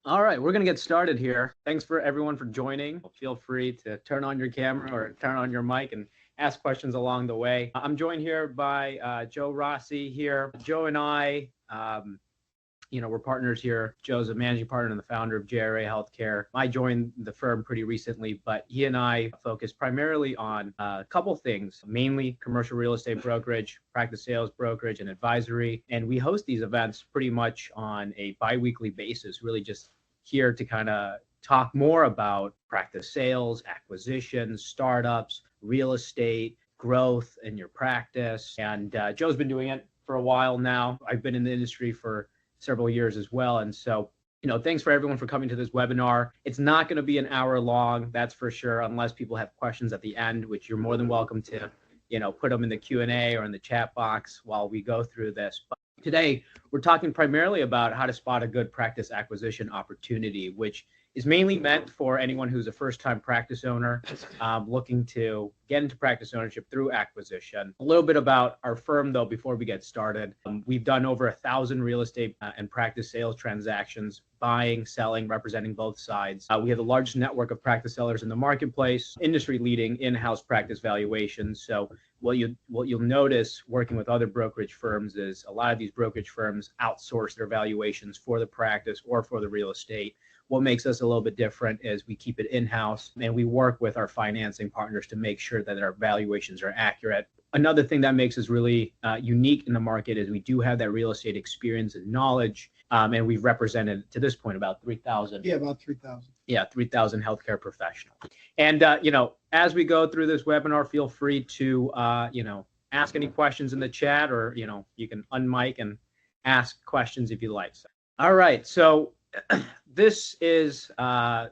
All right, we're going to get started here. Thanks for everyone for joining. Feel free to turn on your camera or turn on your mic and ask questions along the way. I'm joined here by Joe Rossi here. Joe and I, we're partners here. Joe's a managing partner and the founder of JRA Healthcare. I joined the firm pretty recently, but he and I focus primarily on a couple things, mainly commercial real estate brokerage, practice sales brokerage, and advisory. And we host these events pretty much on a bi-weekly basis, really just here to kind of talk more about practice sales, acquisitions, startups, real estate, growth in your practice. And Joe's been doing it for a while now. I've been in the industry for several years as well. And so, thanks for everyone for coming to this webinar. It's not going to be an hour long, that's for sure, unless people have questions at the end, which you're more than welcome to, put them in the Q&A or in the chat box while we go through this. But today, we're talking primarily about how to spot a good practice acquisition opportunity, which is mainly meant for anyone who's a first-time practice owner looking to get into practice ownership through acquisition. A little bit about our firm, though, before we get started. We've done over 1,000 real estate and practice sales transactions, buying, selling, representing both sides. We have the largest network of practice sellers in the marketplace, industry-leading in-house practice valuations. So what you'll notice working with other brokerage firms is a lot of these brokerage firms outsource their valuations for the practice or for the real estate. What makes us a little bit different is we keep it in-house and we work with our financing partners to make sure that our valuations are accurate. Another thing that makes us really unique in the market is we do have that real estate experience and knowledge, and we've represented to this point about 3,000. Yeah, about 3,000. Yeah, 3,000 healthcare professionals. And as we go through this webinar, feel free to ask any questions in the chat, or you can unmic and ask questions if you like. So, all right, so this is our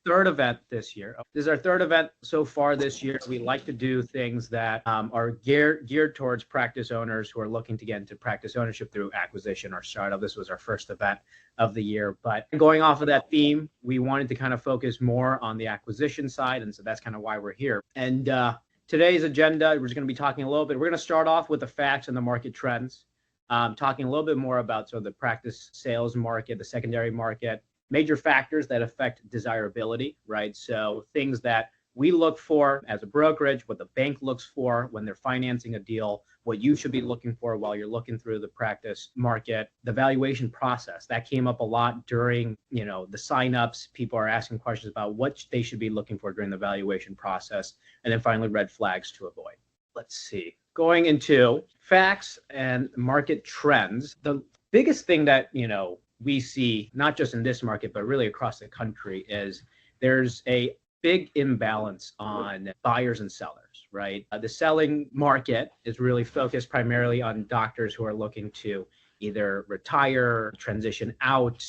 third event this year. This is our third event so far this year. We like to do things that are geared towards practice owners who are looking to get into practice ownership through acquisition or startup. This was our first event of the year. But going off of that theme, we wanted to kind of focus more on the acquisition side. And so that's kind of why we're here. And today's agenda, we're just going to be talking a little bit. We're going to start off with the facts and the market trends, talking a little bit more about sort of the practice sales market, the secondary market, major factors that affect desirability, right? So things that we look for as a brokerage, what the bank looks for when they're financing a deal, what you should be looking for while you're looking through the practice market, the valuation process. That came up a lot during, the signups. People are asking questions about what they should be looking for during the valuation process. And then finally, red flags to avoid. Let's see. Going into facts and market trends, the biggest thing that, we see, not just in this market, but really across the country, is there's a big imbalance on buyers and sellers, right? The selling market is really focused primarily on doctors who are looking to either retire, transition out,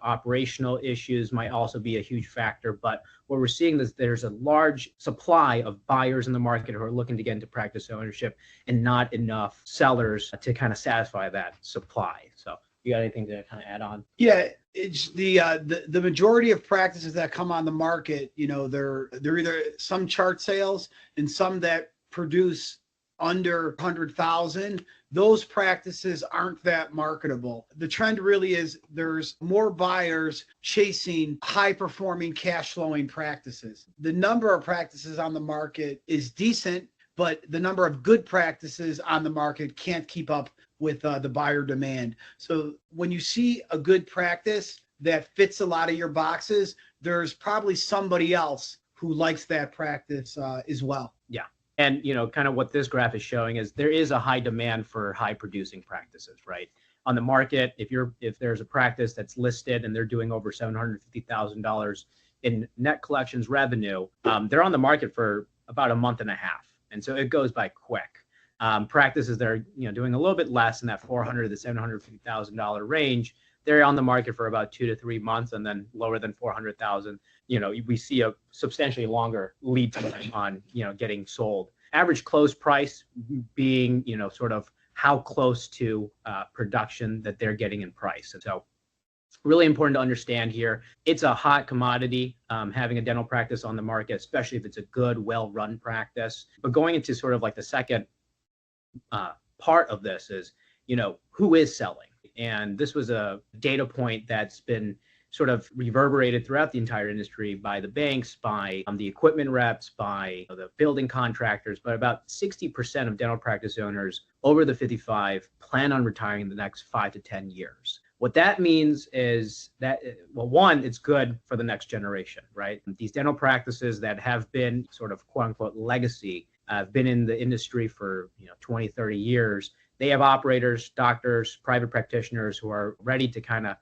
operational issues might also be a huge factor. But what we're seeing is there's a large supply of buyers in the market who are looking to get into practice ownership and not enough sellers to kind of satisfy that supply. So you got anything to kind of add on? Yeah, it's the majority of practices that come on the market, they're either some chart sales and some that produce under 100,000. Those practices aren't that marketable. The trend really is there's more buyers chasing high performing cash flowing practices. The number of practices on the market is decent, but the number of good practices on the market can't keep up with the buyer demand. So when you see a good practice that fits a lot of your boxes, there's probably somebody else who likes that practice as well. Yeah. And, kind of what this graph is showing is there is a high demand for high producing practices, right? On the market, if there's a practice that's listed and they're doing over $750,000 in net collections revenue, they're on the market for about a month and a half. And so it goes by quick. Practices that are doing a little bit less in that $400,000 to $750,000 range, they're on the market for about 2 to 3 months, and then lower than 400,000, we see a substantially longer lead time on getting sold. Average close price being sort of how close to production that they're getting in price. And so really important to understand here, it's a hot commodity, having a dental practice on the market, especially if it's a good, well-run practice. But going into sort of like the second part of this is, who is selling? And this was a data point that's been sort of reverberated throughout the entire industry by the banks, by the equipment reps, by the building contractors. But about 60% of dental practice owners over the 55 plan on retiring in the next 5 to 10 years. What that means is that, well, one, it's good for the next generation, right? These dental practices that have been sort of quote unquote legacy, have been in the industry for 20, 30 years. They have operators, doctors, private practitioners who are ready to kind of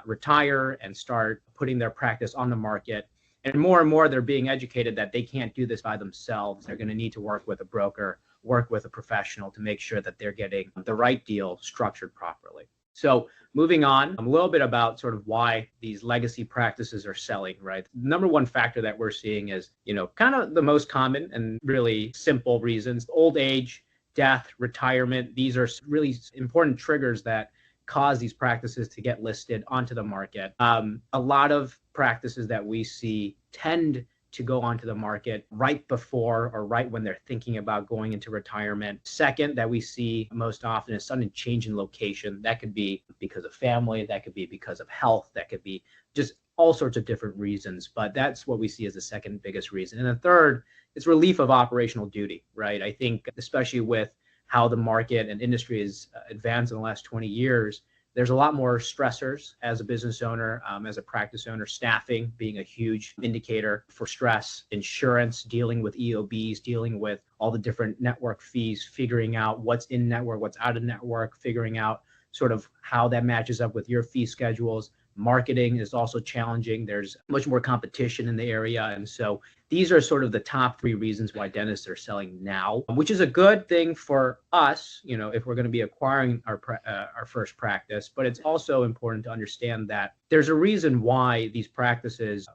retire and start putting their practice on the market. And more, they're being educated that they can't do this by themselves. They're going to need to work with a broker, work with a professional to make sure that they're getting the right deal structured properly. So moving on, a little bit about sort of why these legacy practices are selling, right? The number one factor that we're seeing is, kind of the most common and really simple reasons: old age, death, retirement. These are really important triggers that cause these practices to get listed onto the market. A lot of practices that we see tend to go onto the market right before or right when they're thinking about going into retirement. Second, that we see most often is sudden change in location. That could be because of family, that could be because of health, that could be just all sorts of different reasons. But that's what we see as the second biggest reason. And the third is relief of operational duty, right? I think especially with how the market and industry has advanced in the last 20 years, there's a lot more stressors as a business owner, as a practice owner, staffing being a huge indicator for stress, insurance, dealing with EOBs, dealing with all the different network fees, figuring out what's in network, what's out of network, figuring out sort of how that matches up with your fee schedules. Marketing is also challenging. There's much more competition in the area. And so these are sort of the top three reasons why dentists are selling now, which is a good thing for us, if we're going to be acquiring our first practice. But it's also important to understand that there's a reason why these practices,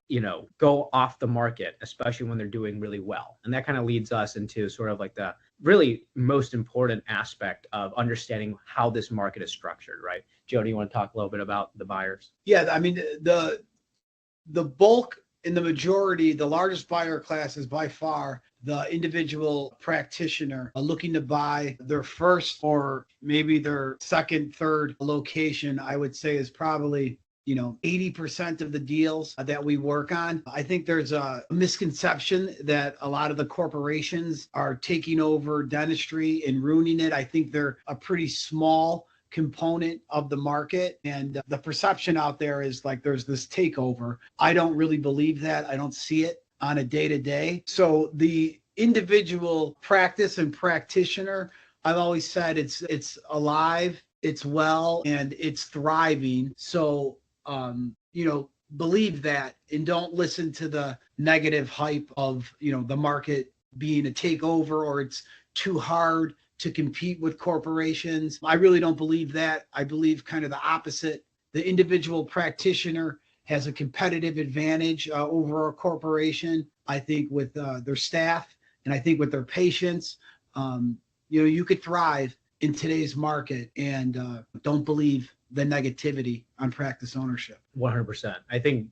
go off the market, especially when they're doing really well. And that kind of leads us into sort of like the really most important aspect of understanding how this market is structured, right? Joe, do you want to talk a little bit about the buyers? Yeah, I mean, the bulk in the majority, the largest buyer class is by far the individual practitioner looking to buy their first or maybe their second, third location. I would say is probably 80% of the deals that we work on. I think there's a misconception that a lot of the corporations are taking over dentistry and ruining it. I think they're a pretty small component of the market, and the perception out there is like there's this takeover. I don't really believe that. I don't see it on a day-to-day. So the individual practice and practitioner, I've always said it's alive, it's well, and it's thriving. So believe that and don't listen to the negative hype of the market being a takeover or it's too hard to compete with corporations. I really don't believe that. I believe kind of the opposite. The individual practitioner has a competitive advantage over a corporation, I think, with their staff, and I think with their patients. You could thrive in today's market, and don't believe the negativity on practice ownership. 100%. I think,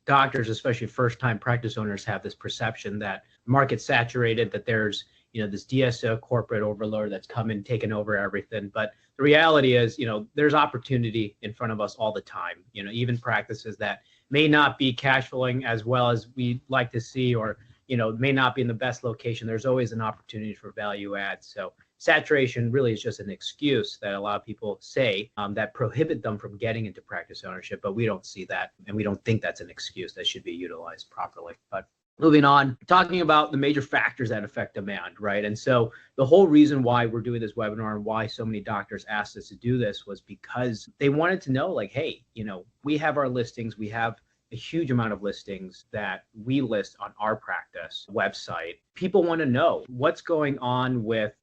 doctors, especially first-time practice owners, have this perception that the market's saturated, that there's this DSO corporate overlord that's come and taken over everything. But the reality is, there's opportunity in front of us all the time. Even practices that may not be cash flowing as well as we'd like to see, or, may not be in the best location. There's always an opportunity for value add. So saturation really is just an excuse that a lot of people say that prohibit them from getting into practice ownership, but we don't see that, and we don't think that's an excuse that should be utilized properly. But moving on, talking about the major factors that affect demand, right? And so the whole reason why we're doing this webinar and why so many doctors asked us to do this was because they wanted to know, like, hey, we have our listings, we have a huge amount of listings that we list on our practice website. People want to know what's going on with,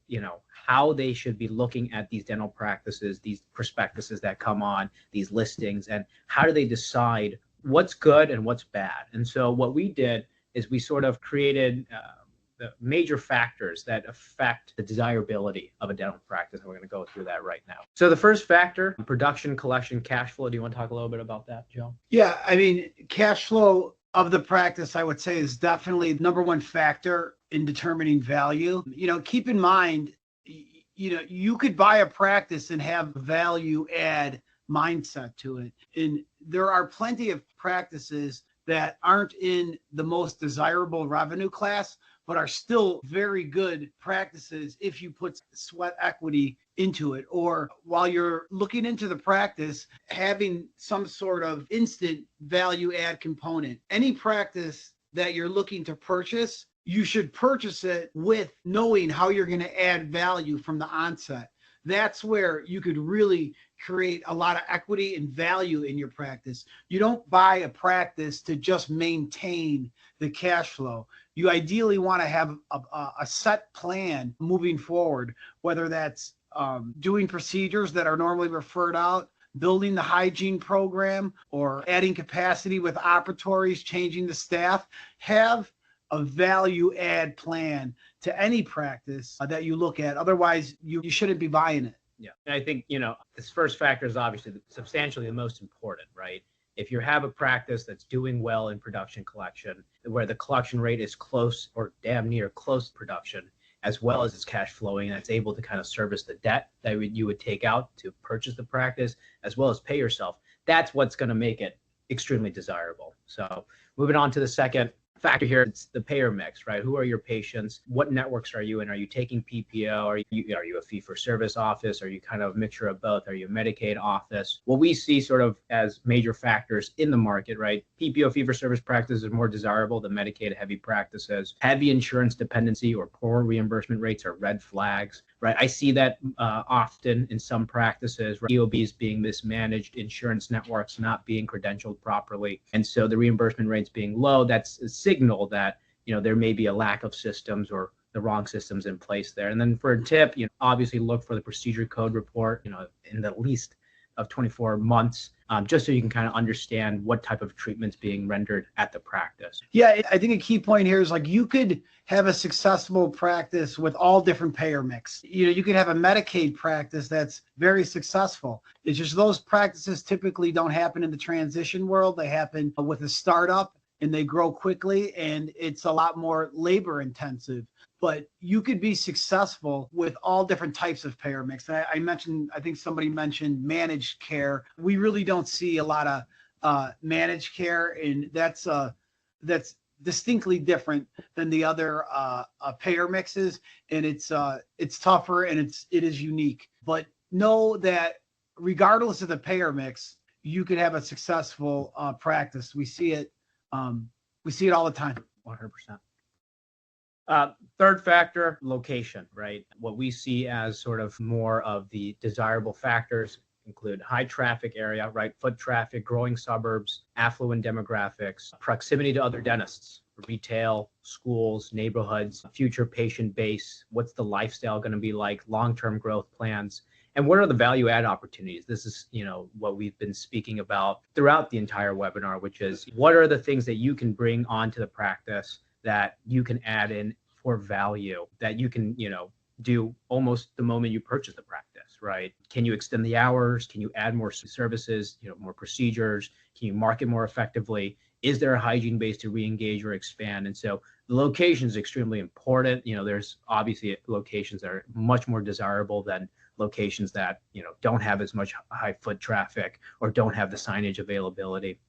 how they should be looking at these dental practices, these prospectuses that come on, these listings, and how do they decide what's good and what's bad. And so what we did is we sort of created the major factors that affect the desirability of a dental practice. And we're going to go through that right now. So the first factor, production, collection, cash flow. Do you want to talk a little bit about that, Joe? Yeah, I mean, cash flow of the practice, I would say, is definitely the number one factor in determining value. Keep in mind, you could buy a practice and have value add mindset to it. And there are plenty of practices that aren't in the most desirable revenue class, but are still very good practices if you put sweat equity into it. Or while you're looking into the practice, having some sort of instant value add component. Any practice that you're looking to purchase, you should purchase it with knowing how you're going to add value from the onset. That's where you could really create a lot of equity and value in your practice. You don't buy a practice to just maintain the cash flow. You ideally want to have a set plan moving forward, whether that's doing procedures that are normally referred out, building the hygiene program, or adding capacity with operatories, changing the staff. Have a value add plan to any practice that you look at. Otherwise, you shouldn't be buying it. Yeah. And I think, this first factor is obviously substantially the most important, right? If you have a practice that's doing well in production collection, where the collection rate is close or damn near close to production, as well as it's cash flowing, and it's able to kind of service the debt that you would take out to purchase the practice, as well as pay yourself, that's what's going to make it extremely desirable. So moving on to the second factor here, it's the payer mix, right? Who are your patients? What networks are you in? Are you taking PPO? Are you a fee-for-service office? Are you kind of a mixture of both? Are you a Medicaid office? What we see sort of as major factors in the market, right? PPO fee-for-service practices are more desirable than Medicaid-heavy practices. Heavy insurance dependency or poor reimbursement rates are red flags, right? I see that often in some practices, right? EOBs being mismanaged, insurance networks not being credentialed properly. And so the reimbursement rates being low, that's a signal that, there may be a lack of systems or the wrong systems in place there. And then for a tip, obviously look for the procedure code report, in the least of 24 months, just so you can kind of understand what type of treatment's being rendered at the practice. Yeah, I think a key point here is like you could have a successful practice with all different payer mix. You could have a Medicaid practice that's very successful. It's just those practices typically don't happen in the transition world. They happen with a startup and they grow quickly, and it's a lot more labor intensive. But you could be successful with all different types of payer mix. I think somebody mentioned managed care. We really don't see a lot of managed care, and that's distinctly different than the other payer mixes, and it's tougher and it is unique. But know that regardless of the payer mix, you could have a successful practice. We see it all the time. 100%. Third factor, location, right? What we see as sort of more of the desirable factors include high traffic area, right? Foot traffic, growing suburbs, affluent demographics, proximity to other dentists, retail, schools, neighborhoods, future patient base. What's the lifestyle going to be like? Long-term growth plans. And what are the value add opportunities? This is, what we've been speaking about throughout the entire webinar, which is what are the things that you can bring onto the practice that you can add in for value that you can, do almost the moment you purchase the practice, right? Can you extend the hours? Can you add more services, more procedures? Can you market more effectively? Is there a hygiene base to re-engage or expand? And so the location is extremely important. There's obviously locations that are much more desirable than locations that, don't have as much high foot traffic or don't have the signage availability.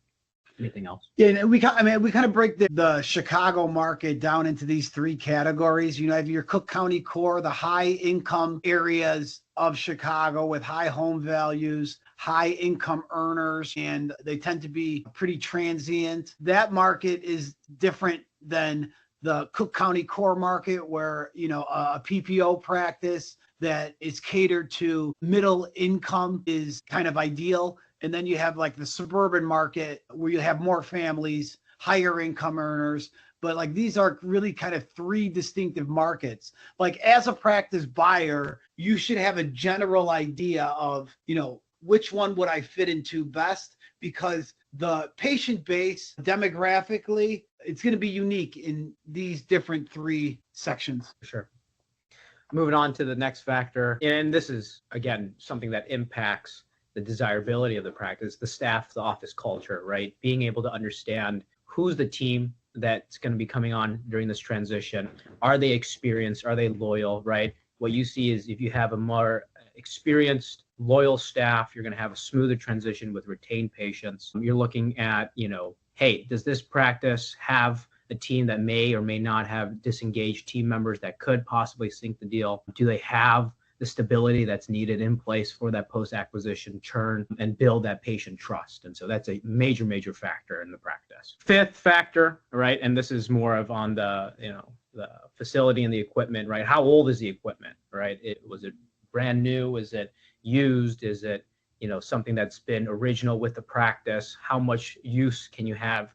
Anything else? Yeah, we kind of break the Chicago market down into these three categories. You have your Cook County core, the high income areas of Chicago with high home values, high income earners, and they tend to be pretty transient. That market is different than the Cook County core market, where, a PPO practice that is catered to middle income is kind of ideal. And then you have like the suburban market where you have more families, higher income earners. But like these are really kind of three distinctive markets. Like as a practice buyer, you should have a general idea of, which one would I fit into best, because the patient base demographically, it's going to be unique in these different three sections. Sure. Moving on to the next factor. And this is, again, something that impacts the desirability of the practice, the staff, the office culture, right? Being able to understand who's the team that's going to be coming on during this transition. Are they experienced? Are they loyal, right? What you see is if you have a more experienced, loyal staff. You're going to have a smoother transition with retained patients. You're looking at, hey, does this practice have a team that may or may not have disengaged team members that could possibly sink the deal? Do they have the stability that's needed in place for that post-acquisition churn and build that patient trust? And so that's a major, major factor in the practice. Fifth factor, right, and this is more of on the, the facility and the equipment, right? How old is the equipment, right? Was it brand new? Is it used? Is it, something that's been original with the practice? How much use can you have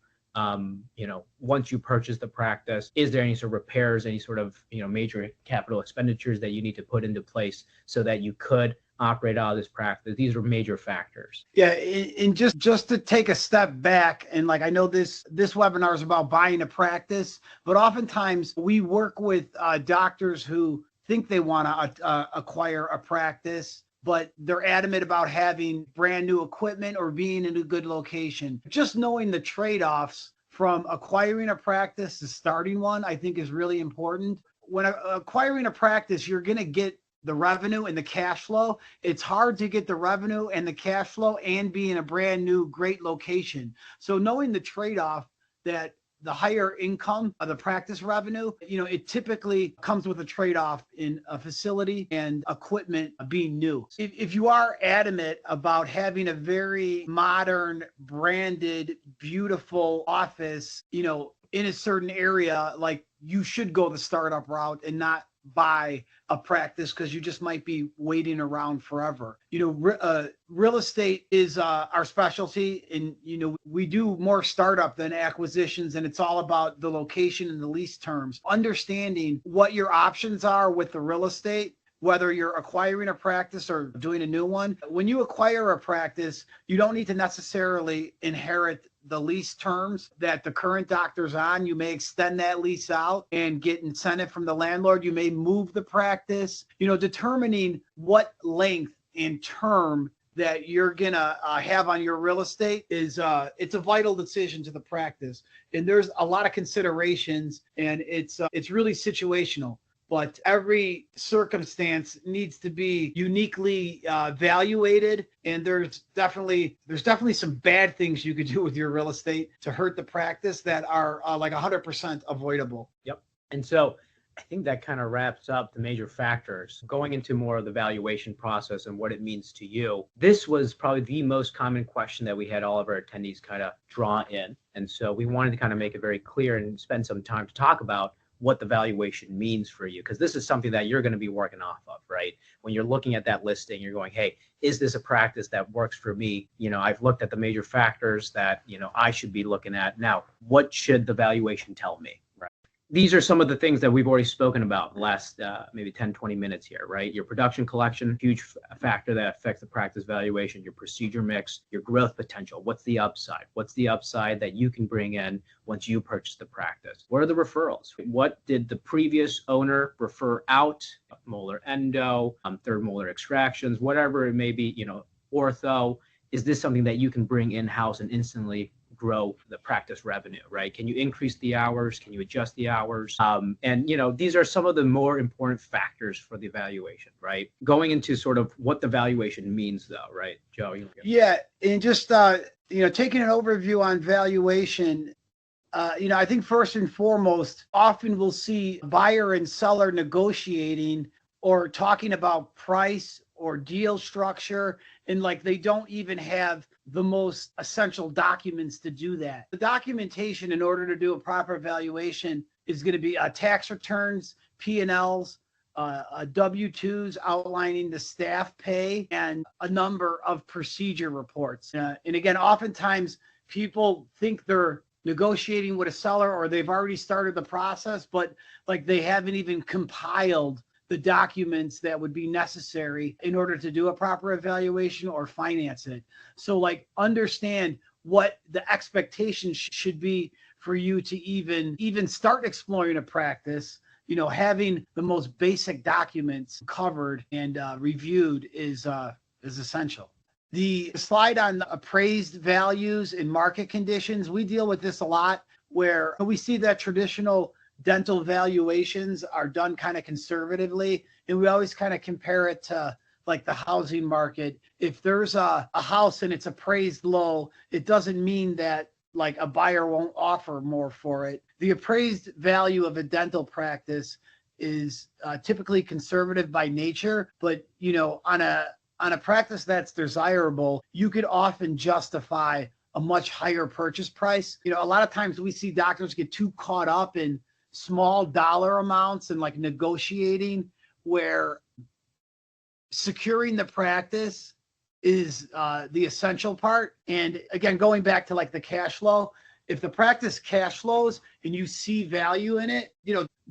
once you purchase the practice? Is there any sort of repairs, any sort of, major capital expenditures that you need to put into place so that you could operate out of this practice? These are major factors. Yeah. And just to take a step back, and like, I know this webinar is about buying a practice, but oftentimes we work with doctors who think they want to acquire a practice, but they're adamant about having brand new equipment or being in a good location. Just knowing the trade-offs from acquiring a practice to starting one, I think is really important. When acquiring a practice, you're going to get the revenue and the cash flow. It's hard to get the revenue and the cash flow and be in a brand new, great location. So knowing the trade-off that the higher income of the practice revenue, it typically comes with a trade-off in a facility and equipment being new. If you are adamant about having a very modern, branded, beautiful office, in a certain area, like, you should go the startup route and not buy a practice, because you just might be waiting around forever. Real estate is our specialty, and we do more startup than acquisitions, and it's all about the location and the lease terms. Understanding what your options are with the real estate, whether you're acquiring a practice or doing a new one. When you acquire a practice, you don't need to necessarily inherit the lease terms that the current doctor's on. You may extend that lease out and get incentive from the landlord. You may move the practice. Determining what length and term that you're gonna have on your real estate is it's a vital decision to the practice, and there's a lot of considerations, and it's really situational. But every circumstance needs to be uniquely evaluated, and there's definitely some bad things you could do with your real estate to hurt the practice that are like 100% avoidable. Yep. And so I think that kind of wraps up the major factors. Going into more of the valuation process and what it means to you, this was probably the most common question that we had all of our attendees kind of draw in. And so we wanted to kind of make it very clear and spend some time to talk about what the valuation means for you, because this is something that you're going to be working off of, right? When you're looking at that listing, you're going, hey, is this a practice that works for me? I've looked at the major factors that, I should be looking at. Now, what should the valuation tell me, right? These are some of the things that we've already spoken about in the last maybe 10, 20 minutes here, right? Your production collection, huge factor that affects the practice valuation, your procedure mix, your growth potential. What's the upside? What's the upside that you can bring in once you purchase the practice? What are the referrals? What did the previous owner refer out? Molar endo, third molar extractions, whatever it may be, ortho. Is this something that you can bring in-house and instantly grow the practice revenue, right? Can you increase the hours? Can you adjust the hours? And these are some of the more important factors for the evaluation, right? Going into sort of what the valuation means though, right? Joe? Yeah. And just, taking an overview on valuation, I think first and foremost, often we'll see buyer and seller negotiating or talking about price or deal structure, and like they don't even have the most essential documents to do that. The documentation in order to do a proper valuation is going to be tax returns, P&Ls, W-2s outlining the staff pay, and a number of procedure reports. And again, oftentimes people think they're negotiating with a seller or they've already started the process, but like they haven't even compiled the documents that would be necessary in order to do a proper evaluation or finance it. So like understand what the expectations should be for you to even start exploring a practice. Having the most basic documents covered and reviewed is essential. The slide on the appraised values and market conditions, we deal with this a lot, where we see that traditional dental valuations are done kind of conservatively, and we always kind of compare it to like the housing market. If there's a house and it's appraised low, it doesn't mean that like a buyer won't offer more for it. The appraised value of a dental practice is typically conservative by nature, but on a practice that's desirable, you could often justify a much higher purchase price. A lot of times we see doctors get too caught up in small dollar amounts and like negotiating, where securing the practice is the essential part. And again, going back to like the cash flow, if the practice cash flows and you see value in it,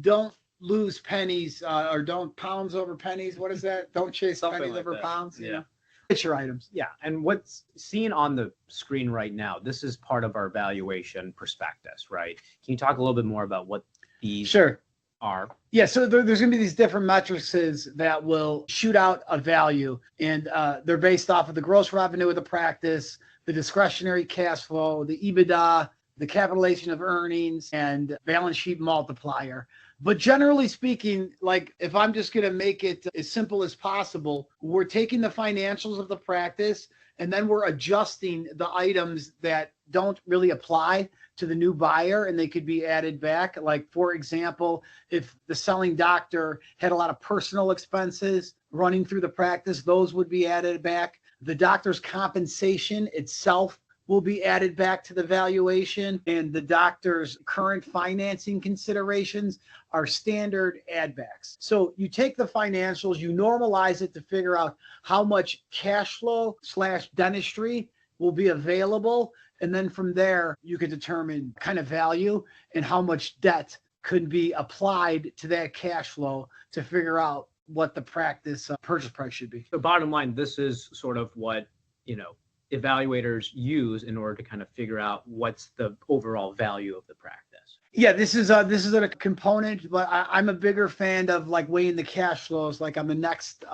don't lose pennies or don't pounds over pennies. What is that? Don't chase Something pennies like over that. pounds. Yeah. Get your items. Yeah. And what's seen on the screen right now, this is part of our valuation prospectus, right? Can you talk a little bit more about what these Sure. are? Yeah, so there's going to be these different matrices that will shoot out a value, and they're based off of the gross revenue of the practice, the discretionary cash flow, the EBITDA, the capitalization of earnings, and balance sheet multiplier. But generally speaking, like if I'm just going to make it as simple as possible, we're taking the financials of the practice and then we're adjusting the items that don't really apply to the new buyer and they could be added back. Like, for example, if the selling doctor had a lot of personal expenses running through the practice, those would be added back. The doctor's compensation itself will be added back to the valuation, and the doctor's current financing considerations are standard add backs. So you take the financials, you normalize it to figure out how much cash flow / dentistry will be available. And then from there, you can determine kind of value and how much debt could be applied to that cash flow to figure out what the practice purchase price should be. So bottom line, this is sort of what, evaluators use in order to kind of figure out what's the overall value of the practice. Yeah, this is a component, but I'm a bigger fan of like weighing the cash flows, like on the next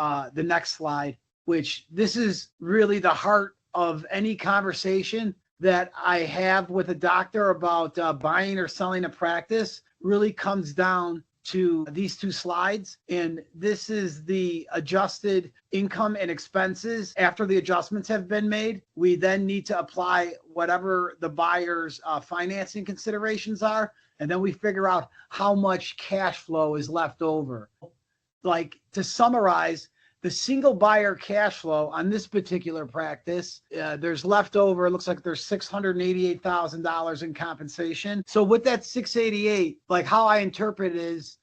slide, which this is really the heart of any conversation that I have with a doctor about buying or selling a practice. Really comes down to these two slides. And this is the adjusted income and expenses. After the adjustments have been made, we then need to apply whatever the buyer's financing considerations are. And then we figure out how much cash flow is left over. Like, to summarize, the single buyer cash flow on this particular practice, there's left over, it looks like there's $688,000 in compensation. So with that 688, like how I interpret it is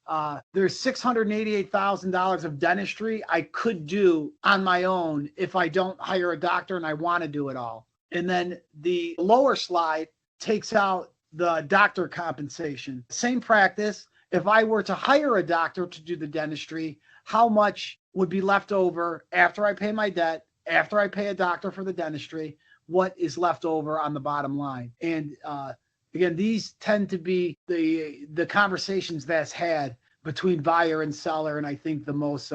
there's $688,000 of dentistry I could do on my own if I don't hire a doctor and I want to do it all. And then the lower slide takes out the doctor compensation. Same practice. If I were to hire a doctor to do the dentistry, how much would be left over after I pay my debt, after I pay a doctor for the dentistry, what is left over on the bottom line? And again, these tend to be the conversations that's had between buyer and seller, and I think the most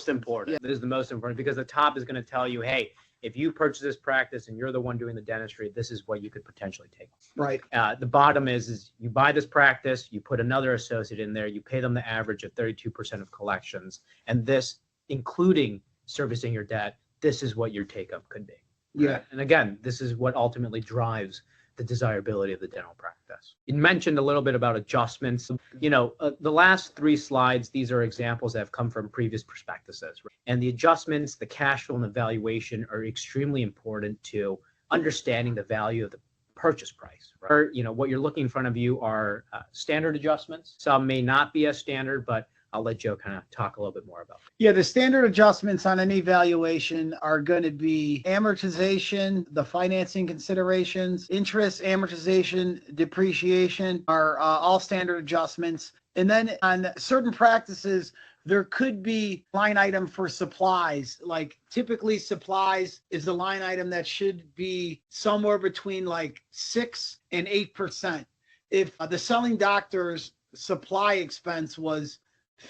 important. Yeah. This is the most important, because the top is going to tell you, hey, if you purchase this practice and you're the one doing the dentistry, this is what you could potentially take. Right. The bottom is you buy this practice, you put another associate in there, you pay them the average of 32% of collections. And this, including servicing your debt, this is what your take-up could be. Yeah. And again, this is what ultimately drives the desirability of the dental practice. You mentioned a little bit about adjustments. The last three slides, these are examples that have come from previous prospectuses. And the adjustments, the cash flow, and the valuation are extremely important to understanding the value of the purchase price. Right? What you're looking in front of you are standard adjustments. Some may not be as standard, but I'll let Joe kind of talk a little bit more about it. Yeah, the standard adjustments on any valuation are going to be amortization, the financing considerations, interest, amortization, depreciation are all standard adjustments. And then on certain practices, there could be line item for supplies. Like typically supplies is the line item that should be somewhere between like 6 and 8%. If the selling doctor's supply expense was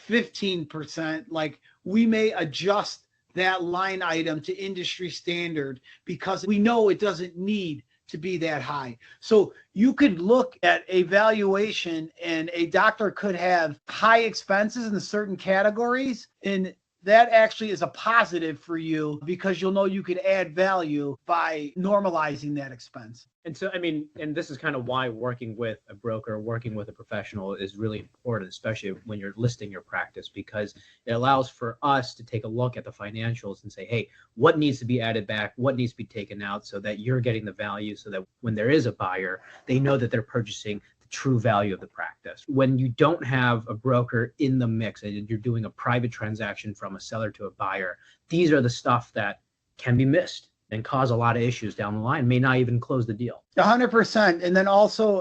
15%, like we may adjust that line item to industry standard because we know it doesn't need to be that high. So you could look at a valuation and a doctor could have high expenses in certain categories, and that actually is a positive for you because you'll know you could add value by normalizing that expense. And so, I mean, and this is kind of why working with a broker, working with a professional is really important, especially when you're listing your practice, because it allows for us to take a look at the financials and say, hey, what needs to be added back? What needs to be taken out so that you're getting the value so that when there is a buyer, they know that they're purchasing the true value of the practice. When you don't have a broker in the mix and you're doing a private transaction from a seller to a buyer, these are the stuff that can be missed and cause a lot of issues down the line, may not even close the deal. 100%. And then also,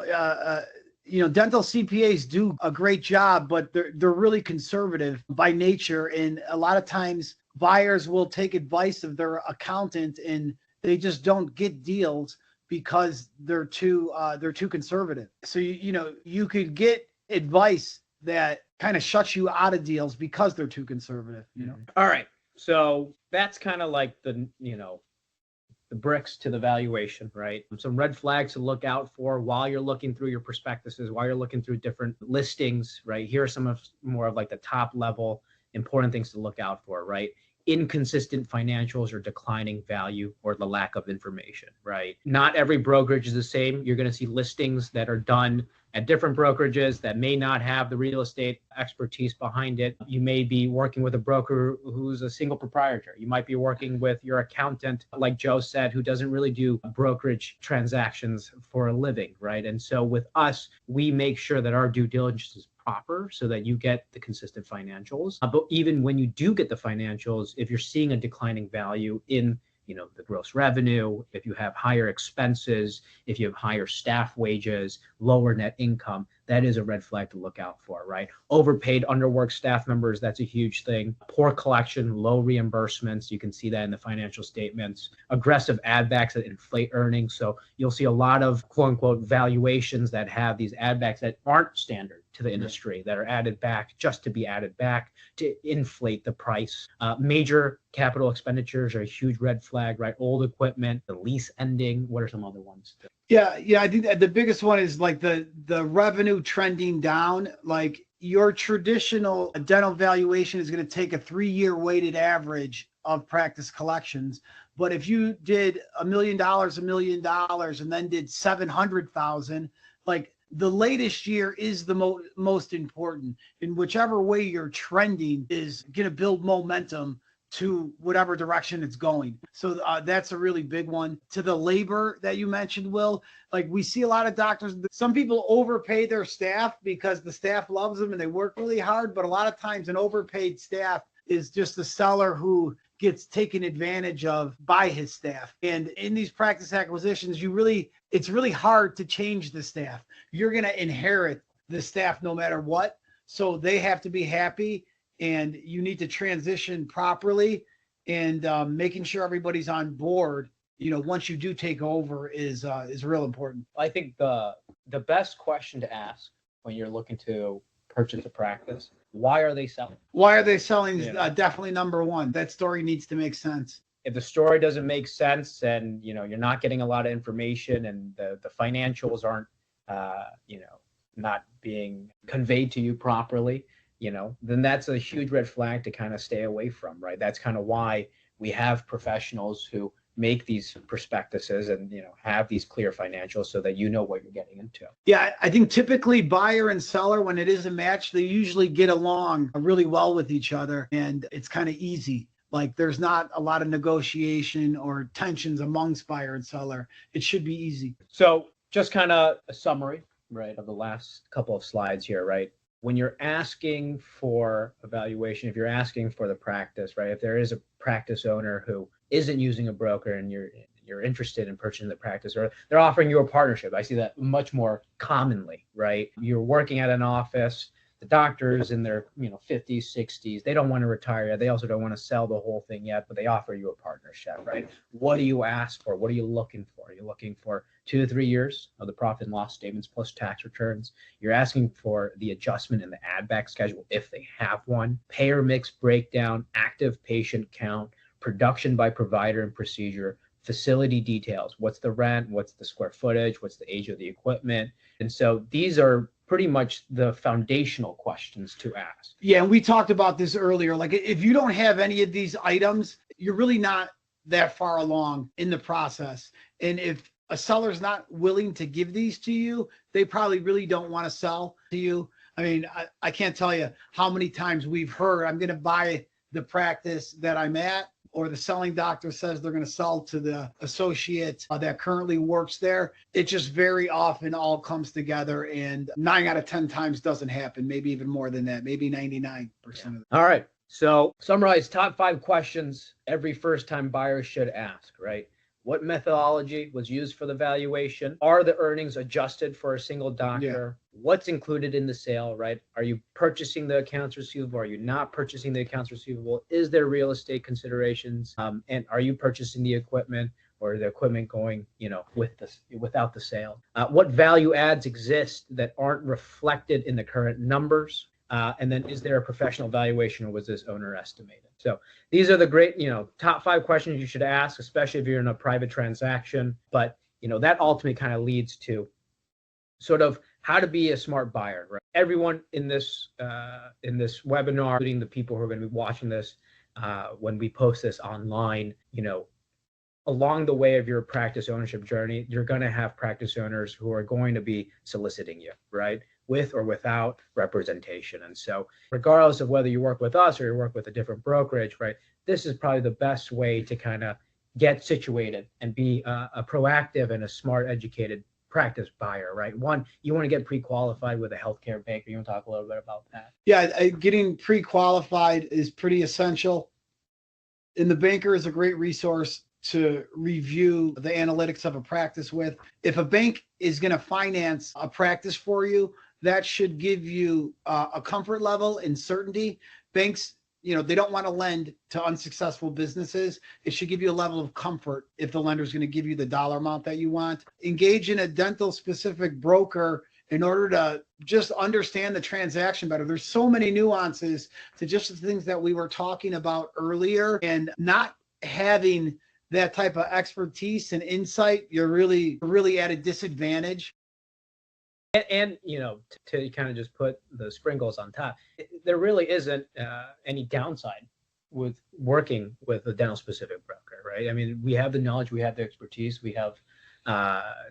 dental CPAs do a great job, but they're really conservative by nature. And a lot of times buyers will take advice of their accountant and they just don't get deals because they're too conservative. So, you could get advice that kind of shuts you out of deals because they're too conservative, All right. So that's kind of like the bricks to the valuation, right? Some red flags to look out for while you're looking through your prospectuses, while you're looking through different listings, right? Here are some of more of like the top level important things to look out for, right? Inconsistent financials or declining value or the lack of information, right? Not every brokerage is the same. You're going to see listings that are done at different brokerages that may not have the real estate expertise behind it. You may be working with a broker who's a single proprietor. You might be working with your accountant, like Joe said, who doesn't really do brokerage transactions for a living, right? And so with us, we make sure that our due diligence is proper so that you get the consistent financials. But even when you do get the financials, if you're seeing a declining value in the gross revenue, if you have higher expenses, if you have higher staff wages, lower net income, that is a red flag to look out for, right? Overpaid, underworked staff members, that's a huge thing. Poor collection, low reimbursements, you can see that in the financial statements. Aggressive add backs that inflate earnings. So you'll see a lot of quote unquote valuations that have these add backs that aren't standard to the industry, that are added back just to be added back to inflate the price. Major capital expenditures are a huge red flag, right? Old equipment, the lease ending. What are some other ones? Yeah, I think that the biggest one is like the revenue trending down. Like your traditional dental valuation is going to take a 3-year weighted average of practice collections. But if you did $1 million, and then did 700,000, like the latest year is the most important. In whichever way you're trending is going to build momentum to whatever direction it's going. So that's a really big one. To the labor that you mentioned, Will, like we see a lot of doctors, some people overpay their staff because the staff loves them and they work really hard. But a lot of times an overpaid staff is just a seller who gets taken advantage of by his staff. And in these practice acquisitions, it's really hard to change the staff. You're going to inherit the staff no matter what. So they have to be happy. And you need to transition properly, and making sure everybody's on board, once you do take over is real important. I think the best question to ask when you're looking to purchase a practice, why are they selling? Why are they selling is definitely number one. That story needs to make sense. If the story doesn't make sense and, you're not getting a lot of information and the financials aren't, not being conveyed to you properly, then that's a huge red flag to kind of stay away from, right? That's kind of why we have professionals who make these prospectuses and, have these clear financials so that you know what you're getting into. Yeah, I think typically buyer and seller, when it is a match, they usually get along really well with each other and it's kind of easy. Like there's not a lot of negotiation or tensions amongst buyer and seller. It should be easy. So just kind of a summary, right, of the last couple of slides here, right? When you're asking for a valuation, if you're asking for the practice, right? If there is a practice owner who isn't using a broker and you're interested in purchasing the practice, or they're offering you a partnership, I see that much more commonly, right? You're working at an office, the doctors in their 50s, 60s, they don't want to retire yet. They also don't want to sell the whole thing yet, but they offer you a partnership, right? What do you ask for? What are you looking for? Are you looking for 2 to 3 years of the profit and loss statements plus tax returns? You're asking for the adjustment in the add back schedule if they have one, payer mix breakdown, active patient count, production by provider and procedure, facility details. What's the rent? What's the square footage? What's the age of the equipment? And so these are pretty much the foundational questions to ask. Yeah, and we talked about this earlier. Like if you don't have any of these items, you're really not that far along in the process. And if a seller's not willing to give these to you, they probably really don't want to sell to you. I mean, I can't tell you how many times we've heard, I'm going to buy the practice that I'm at, or the selling doctor says they're going to sell to the associate that currently works there. It just very often all comes together, and 9 out of 10 times doesn't happen. Maybe even more than that, maybe 99% of it. All right. So summarize top 5 questions every first-time buyer should ask, right? What methodology was used for the valuation? Are the earnings adjusted for a single doctor? Yeah. What's included in the sale, right? Are you purchasing the accounts receivable? Are you not purchasing the accounts receivable? Is there real estate considerations? And are you purchasing the equipment, or the equipment going, with this, without the sale? What value adds exist that aren't reflected in the current numbers? And then, is there a professional valuation, or was this owner estimated? So these are the great, top 5 questions you should ask, especially if you're in a private transaction. But, that ultimately kind of leads to sort of how to be a smart buyer, right? Everyone in this webinar, including the people who are going to be watching this when we post this online, along the way of your practice ownership journey, you're going to have practice owners who are going to be soliciting you, right? With or without representation. And so regardless of whether you work with us or you work with a different brokerage, right, this is probably the best way to kind of get situated and be a proactive and a smart, educated practice buyer, right? One, you want to get pre-qualified with a healthcare banker. You want to talk a little bit about that? Yeah, getting pre-qualified is pretty essential. And the banker is a great resource to review the analytics of a practice with. If a bank is going to finance a practice for you, that should give you a comfort level and certainty. Banks, they don't want to lend to unsuccessful businesses. It should give you a level of comfort if the lender is going to give you the dollar amount that you want. Engage in a dental specific broker in order to just understand the transaction better. There's so many nuances to just the things that we were talking about earlier, and not having that type of expertise and insight, you're really at a disadvantage. And to kind of just put the sprinkles on top, there really isn't any downside with working with a dental specific broker, right? I mean, we have the knowledge, we have the expertise, we have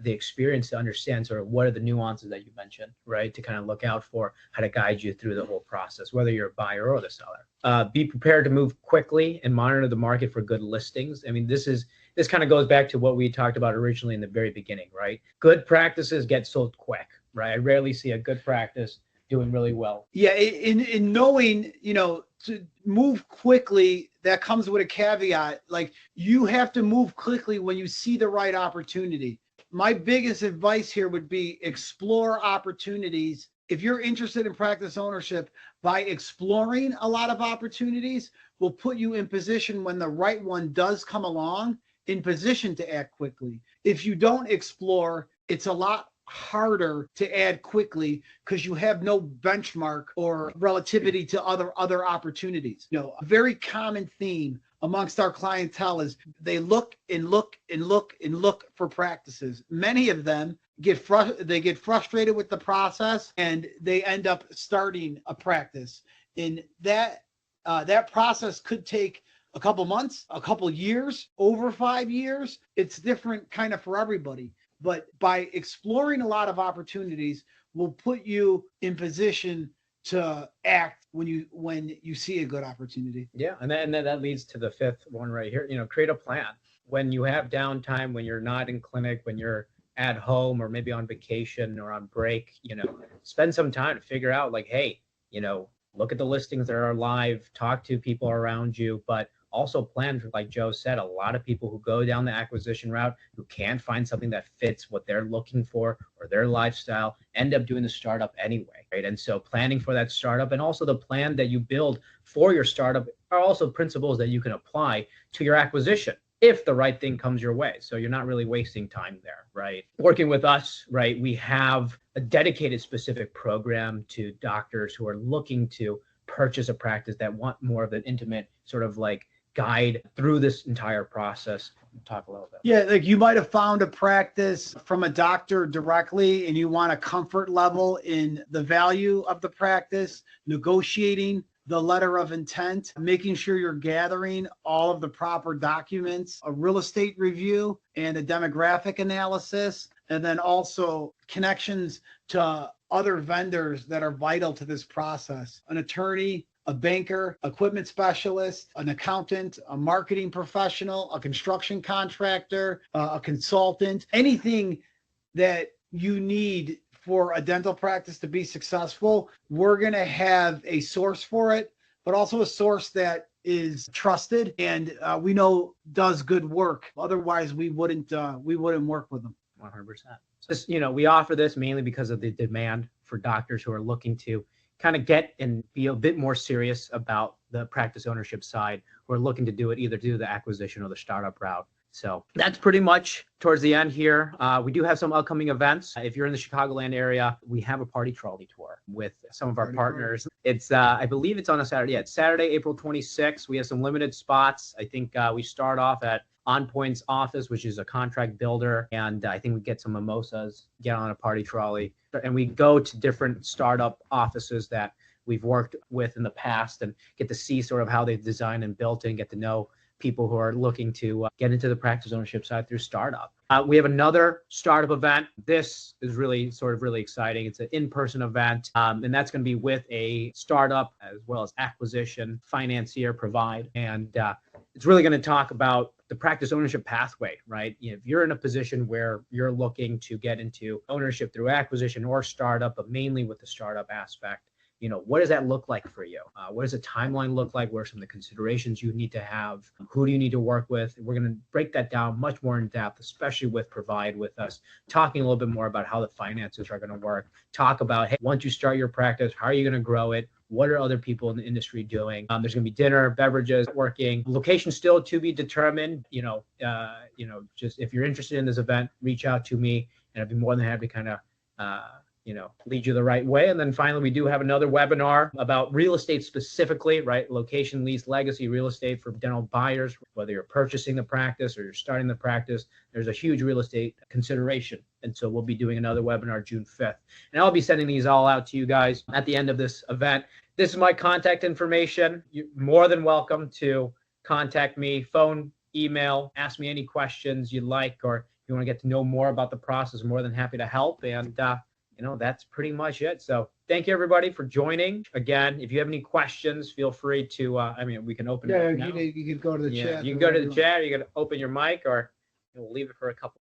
the experience to understand sort of what are the nuances that you mentioned, right? To kind of look out for, how to guide you through the whole process, whether you're a buyer or the seller. Be prepared to move quickly and monitor the market for good listings. I mean, this kind of goes back to what we talked about originally in the very beginning, right? Good practices get sold quick, right? I rarely see a good practice doing really well. Yeah, in knowing, to move quickly, that comes with a caveat. Like, you have to move quickly when you see the right opportunity. My biggest advice here would be explore opportunities. If you're interested in practice ownership, by exploring a lot of opportunities will put you in position when the right one does come along, in position to act quickly. If you don't explore, it's a lot harder to add quickly because you have no benchmark or relativity to other opportunities. A very common theme amongst our clientele is they look for practices. Many of them get frustrated with the process, and they end up starting a practice. And that process could take a couple months, a couple years, over 5 years. It's different kind of for everybody. But by exploring a lot of opportunities will put you in position to act when you see a good opportunity. Yeah, and then that leads to the 5th one right here. Create a plan. When you have downtime, when you're not in clinic, when you're at home or maybe on vacation or on break, spend some time to figure out, like, hey, look at the listings that are live, talk to people around you, but also plan for, like Joe said, a lot of people who go down the acquisition route who can't find something that fits what they're looking for or their lifestyle end up doing the startup anyway, right? And so planning for that startup, and also the plan that you build for your startup, are also principles that you can apply to your acquisition if the right thing comes your way. So you're not really wasting time there, right? Working with us, right, we have a dedicated specific program to doctors who are looking to purchase a practice that want more of an intimate sort of like guide through this entire process. Talk a little bit. Yeah, like you might have found a practice from a doctor directly and you want a comfort level in the value of the practice, negotiating the letter of intent, making sure you're gathering all of the proper documents, a real estate review and a demographic analysis, and then also connections to other vendors that are vital to this process. An attorney, a banker, equipment specialist, an accountant, a marketing professional, a construction contractor, a consultant, anything that you need for a dental practice to be successful, we're going to have a source for it, but also a source that is trusted and we know does good work. Otherwise, we wouldn't work with them. 100%. Just, we offer this mainly because of the demand for doctors who are looking to kind of get and be a bit more serious about the practice ownership side, who are looking to do it either through the acquisition or the startup route. So that's pretty much towards the end here. We do have some upcoming events. If you're in the Chicagoland area, we have a party trolley tour with some of our partners. It's, I believe it's on a Saturday. Yeah, it's Saturday, April 26th. We have some limited spots. I think we start off at On Point's office, which is a contract builder. And I think we get some mimosas, get on a party trolley. And we go to different startup offices that we've worked with in the past and get to see sort of how they've designed and built it and get to know people who are looking to get into the practice ownership side through startup. We have another startup event. This is really exciting. It's an in-person event, and that's going to be with a startup as well as acquisition, financier, provide. And it's really going to talk about the practice ownership pathway, right? If you're in a position where you're looking to get into ownership through acquisition or startup, but mainly with the startup aspect, what does that look like for you? What does a timeline look like? What are some of the considerations you need to have? Who do you need to work with? We're going to break that down much more in depth, especially with Provide with us, talking a little bit more about how the finances are going to work. Talk about, hey, once you start your practice, how are you going to grow it? What are other people in the industry doing? There's going to be dinner, beverages, working. Location still to be determined. Just if you're interested in this event, reach out to me, and I'd be more than happy to kind of lead you the right way. And then finally, we do have another webinar about real estate specifically, right? Location, lease, legacy, real estate for dental buyers, whether you're purchasing the practice or you're starting the practice, there's a huge real estate consideration. And so we'll be doing another webinar June 5th. And I'll be sending these all out to you guys at the end of this event. This is my contact information. You're more than welcome to contact me, phone, email, ask me any questions you'd like, or if you want to get to know more about the process, I'm more than happy to help. And that's pretty much it. So thank you, everybody, for joining. Again, if you have any questions, feel free to, we can open it up now. You can go to the chat. You can go to the chat, you can open your mic, or we'll leave it for a couple.